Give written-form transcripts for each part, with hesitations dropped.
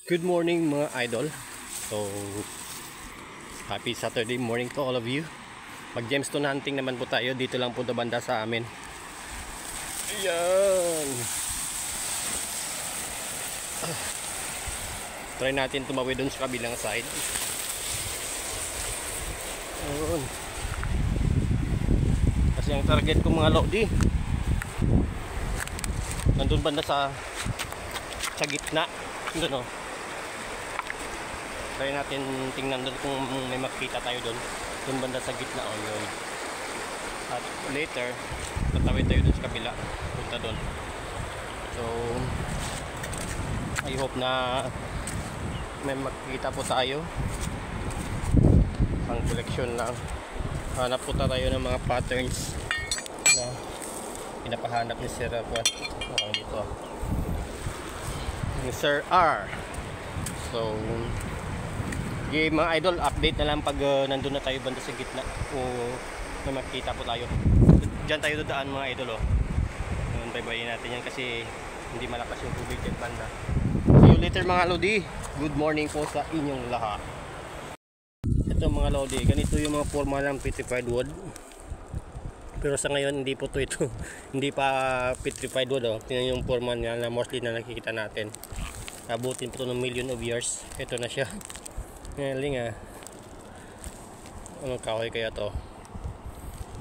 Good morning mga idol. So, happy Saturday morning to all of you. Mag gemstone hunting naman po tayo. Dito lang po sa banda sa amin. Ayan. Try natin tumawid dun sa kabilang side. Ayan. Kasi ang target ko mga lodi, nandun banda sa gitna. Doon o. Try natin tingnan doon kung may makita tayo doon. Doon banda sa gitna o yun. At later, tatawid tayo doon sa kabila. Punta doon. So, I hope na may makikita po tayo. Pang collection lang. Hanap po tayo ng mga patterns na pinapahanap ni Sir dito. Ni Sir R. So, mga idol, update na lang pag nandun na tayo banda sa gitna o may makita po tayo. Diyan tayo dodaan mga idol o. Baybayin natin yan kasi hindi malakas yung tubig dyan banda. See you later mga lodi. Good morning po sa inyong lahat. Ito mga lodi, ganito yung mga forma ng petrified wood. Pero sa ngayon hindi po ito hindi pa petrified wood o. Tingnan yung forma niya na mostly na nakikita natin. Abutin po ito ng million of years. Ito na siya. Ngaling anong kahoy kaya to?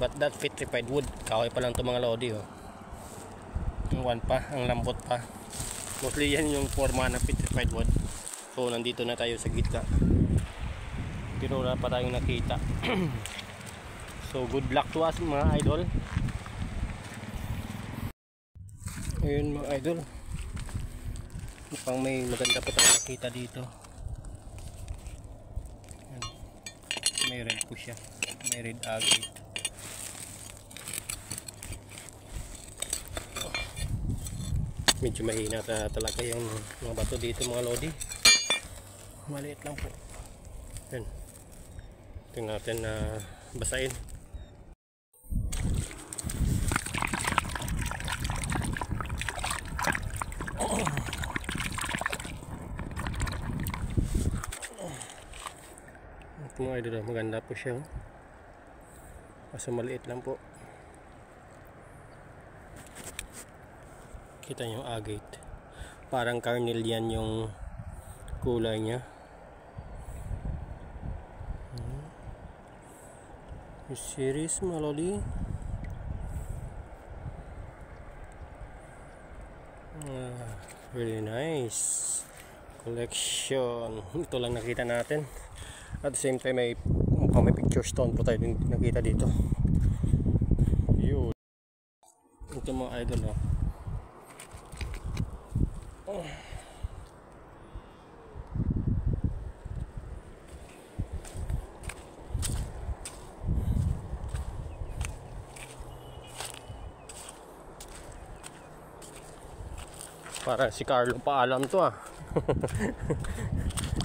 But that petrified wood, kahoy pa lang ito mga lodi oh. Ang pa, ang lambot pa. Mostly yan yung forma ng petrified wood. So nandito na tayo sa gitna. Pero wala pa tayong nakita. So good luck to us mga idol. Ayun mga idol, mukhang may maganda pa tayong nakita dito. May red po siya, may red agate. Medyo mahina talaga yung mga bato dito mga lodi. Maliit lang po. Yan, tingnan natin na basahin. Mga idol, maganda po siya. Kaso maliit lang po. Kita niyo yung agate. Parang carnelian yung kulay niya. Yung series mga lodi. Really nice collection. Ito lang nakita natin. At the same time may picture stone po tayo nakita dito. Yun. Ito mga idol oh. Para si Carlo pa alam to ah.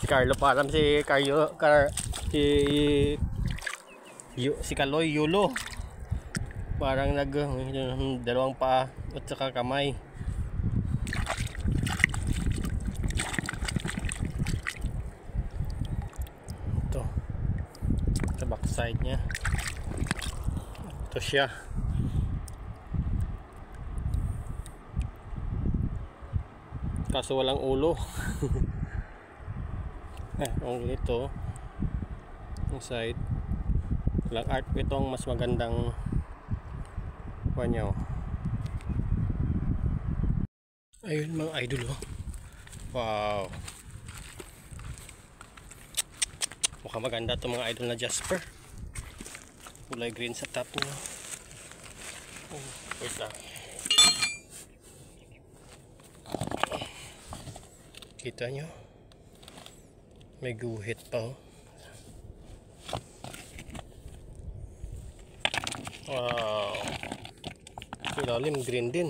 Si Carlo pa alam, si Kaloy Yulo. Parang dalawang paa at saka kamay. Ito. Sa backside niya. Ito siya. Kaso walang ulo. Ang ito yung side walang art. Itong mas magandang panyo. Ayun mga idol oh. Wow, mukhang maganda itong mga idol na jasper. Kulay green sa top niya. Wait lang. Kita nyo, may guhit pa oh. Wow, ilalim green din.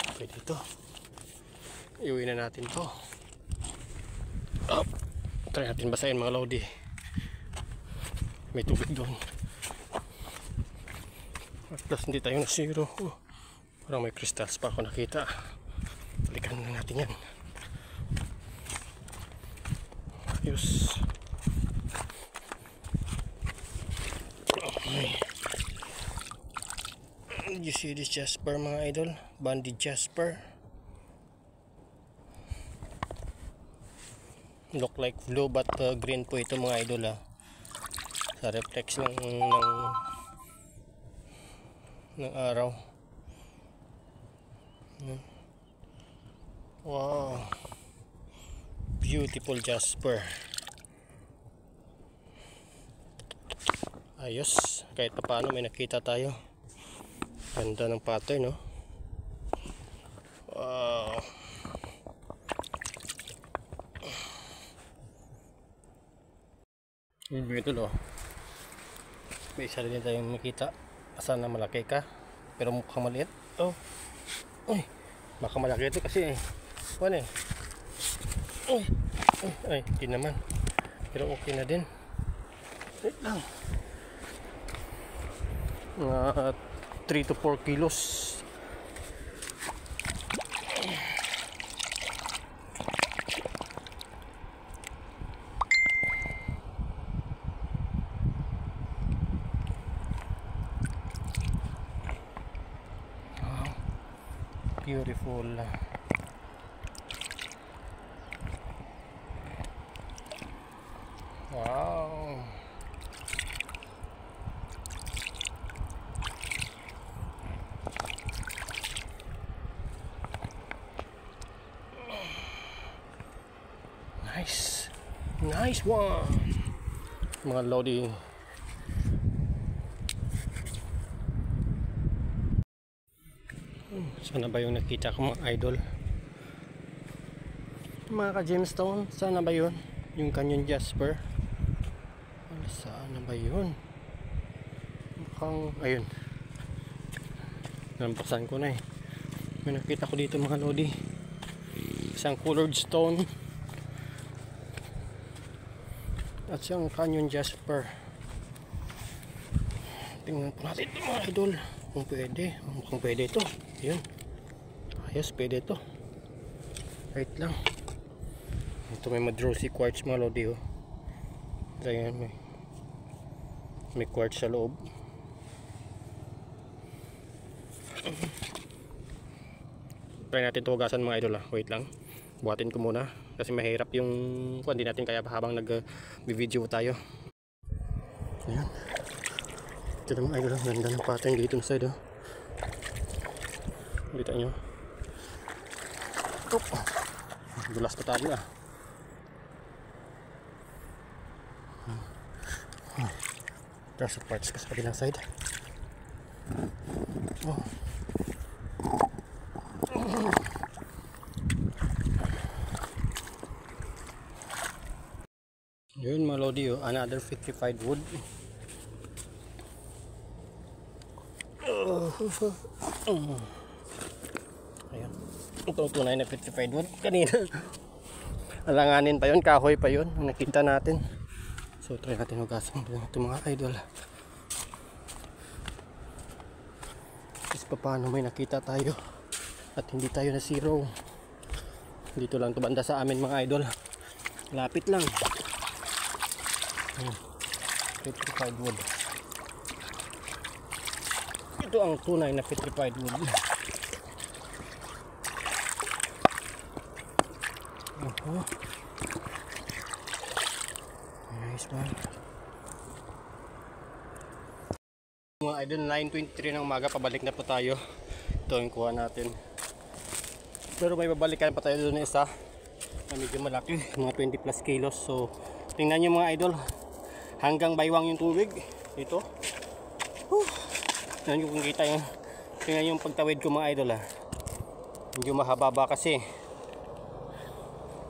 Okay, dito iuwi na natin to. Try natin basahin mga lodi. May tubig doon. At plus hindi tayo nasiro. Parang may crystals pa ako nakita. balikan na natin yan. Ayos. Okay. You see this jasper mga idol? Banded jasper. Look like blue but green po ito mga idol ha. Sa reflex ng araw. Wow, beautiful jasper. Ayos, kahit pa paano may nakita tayo. Ganda ng pattern, no? Wow. Yun ito, lo. May isa rin tayong makita. Sana malaki ka, pero mukhang maliit. Oh, uy, baka malaki ito kasi ano eh. Ay, hindi naman. Pero okay na din. Wait lang. Mga 3 to 4 kilos. Wow. Beautiful. Wow. Nice. Nice one. Mga lodi. Sana ba yung nakita ko mga idol? Mga ka-gemstone, sana ba yun? Yung Canyon Jasper. Sana ba yun? Mukhang, ayun. Nampasan ko na eh. May nakita ko dito mga lodi. Isang colored stone. At siyang Canyon Jasper. Tingnan po natin ito mga idol. Kung pwede. Mukhang pwede ito. Ayun. Ayos, pwede ito. Wait lang. Ito may madrosy quartz mga lodi oh. Ayan, may quartz sa loob. Try natin ito hugasan mga idol ah. Wait lang. Buhatin ko muna kasi mahirap yung hindi natin kaya habang nag-video tayo. Ayan. Ito na mga idol, ganda ng pattern dito sa side oh. Kita nyo. Dulas pa tayo ah. There's parts ka sa kabilang side. Oh. Yun mga lodi oh, another vitrified wood. Ayan. Ito tunay na vitrified wood. Kanina alanganin pa yun, kahoy pa yun, nakita natin. So try natin hugasan ito mga idol. Kasi paano may nakita tayo at hindi tayo na zero. Dito lang ito banda sa amin mga idol. Lapit lang. Vitrified wood. Ito ang tunay na vitrified wood. Nice one. Mga idol, 9:23 ng umaga, pabalik na po tayo. Ito yung kuha natin. Pero may babalikan pa tayo doon isa na medyo malaki, mga 20 plus kilos. So tingnan nyo mga idol, hanggang baywang yung tubig dito. Tingnan nyo kung kita yung, tingnan yung pagtawid ko mga idol ha. Medyo mahaba kasi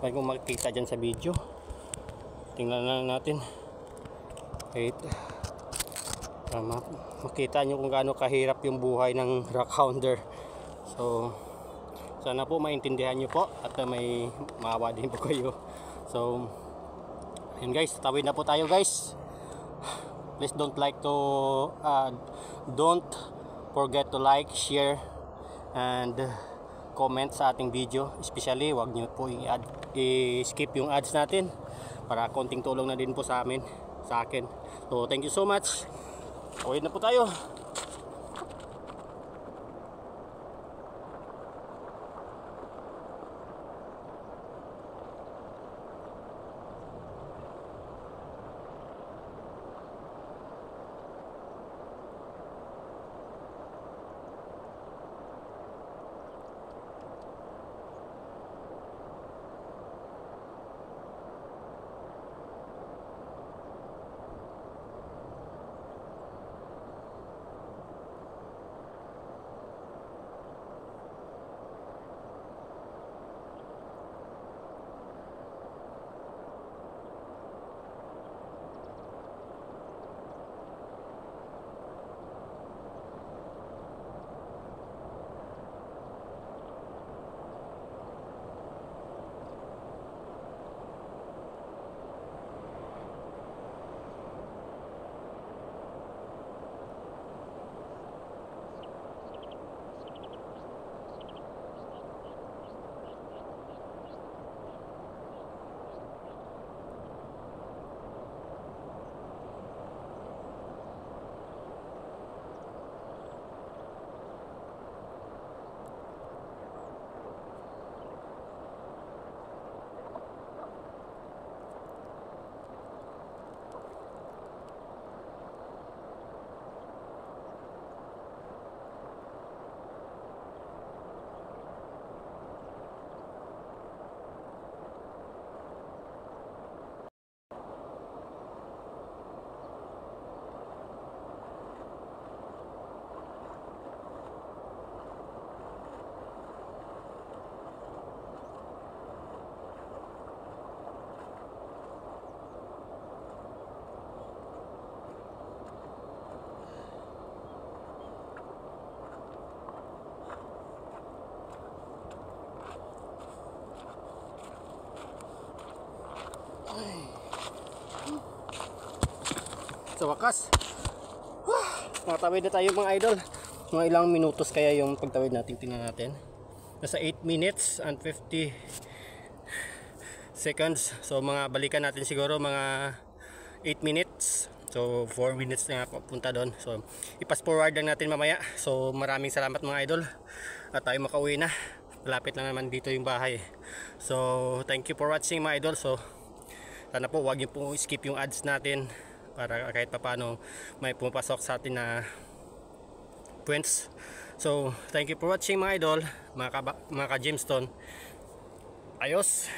kung makikita dyan sa video. Tingnan na natin. Wait. Makita nyo kung gaano kahirap yung buhay ng rock hounder. So sana po maintindihan nyo po at may maawa din po kayo. So yun guys, tawid na po tayo guys. Please don't forget to like, share and mag-comment sa ating video. Especially, wag nyo po i-skip yung ads natin para konting tulong na din po sa akin. So thank you so much. Uwi na po tayo. Sa wakas, nakatawid na tayo mga idol. Mga ilang minutos kaya yung pagtawid natin, tingnan natin. Nasa 8 minutes and 50 seconds. So mga balikan natin siguro mga 8 minutes. So 4 minutes na papunta doon. So i-pass forward lang natin mamaya. So maraming salamat mga idol. At tayo makauwi na. Malapit na naman dito yung bahay. So thank you for watching mga idol. So sana po wag niyo po skip yung ads natin para kahit pa paano may pumapasok sa atin na points. So thank you for watching mga idol, mga ka-Gemstone. Ayos.